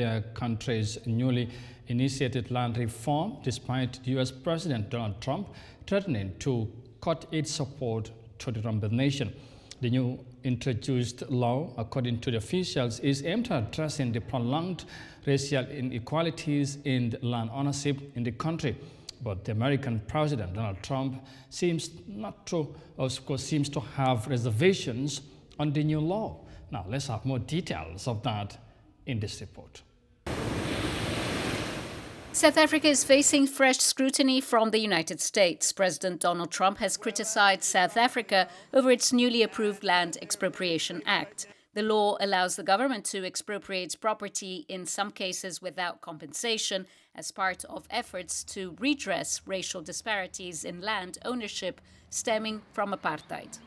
their country's newly initiated land reform, despite U.S. President Donald Trump threatening to cut its support to the rumble nation. The new introduced law, according to the officials, is aimed at addressing the prolonged racial inequalities in land ownership in the country. But the American President Donald Trump seems to have reservations on the new law. Now, let's have more details of that in this report. South Africa is facing fresh scrutiny from the United States. President Donald Trump has criticized South Africa over its newly approved Land Expropriation Act. The law allows the government to expropriate property in some cases without compensation as part of efforts to redress racial disparities in land ownership stemming from apartheid.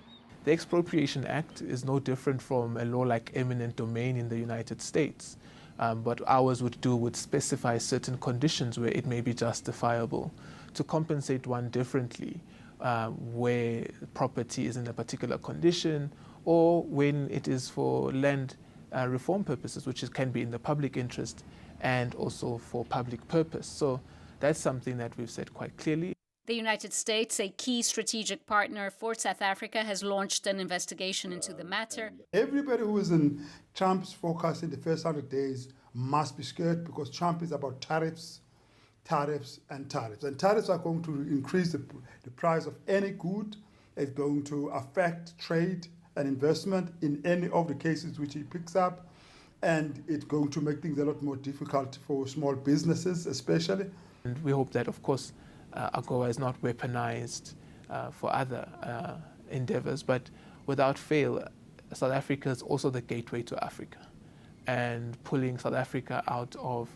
The Expropriation Act is no different from a law like eminent domain in the United States. But ours would specify certain conditions where it may be justifiable to compensate one differently, where property is in a particular condition, or when it is for land reform purposes, which can be in the public interest and also for public purpose. So that's something that we've said quite clearly. The United States, a key strategic partner for South Africa, has launched an investigation into the matter. Everybody who is in Trump's focus in the first 100 days must be scared, because Trump is about tariffs, tariffs, and tariffs. And tariffs are going to increase the price of any good. It's going to affect trade and investment in any of the cases which he picks up. And it's going to make things a lot more difficult for small businesses, especially. And we hope that, of course, AGOA is not weaponized for other endeavors, but without fail, South Africa is also the gateway to Africa. And pulling South Africa out of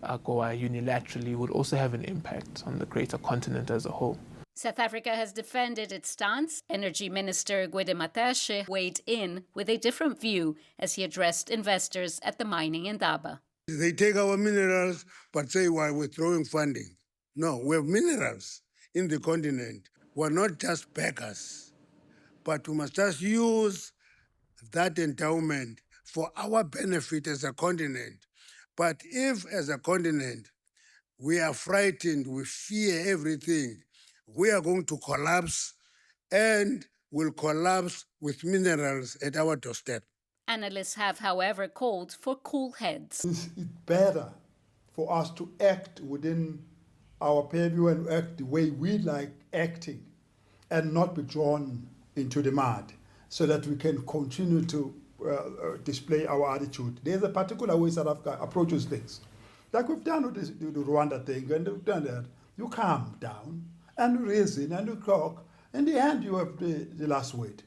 AGOA unilaterally would also have an impact on the greater continent as a whole. South Africa has defended its stance. Energy Minister Gwede Matashe weighed in with a different view as he addressed investors at the mining indaba. They take our minerals, but say we're withdrawing funding. No, we have minerals in the continent. We're not just beggars, but we must just use that endowment for our benefit as a continent. But if, as a continent, we are frightened, we fear everything, we are going to collapse, and will collapse with minerals at our doorstep. Analysts have, however, called for cool heads. It's better for us to act within our purview and act the way we like acting, and not be drawn into the mud, so that we can continue to display our attitude. There's a particular way South Africa approaches things. Like we've done with the Rwanda thing, and we've done that. You calm down and reason and you talk. In the end, you have the last word.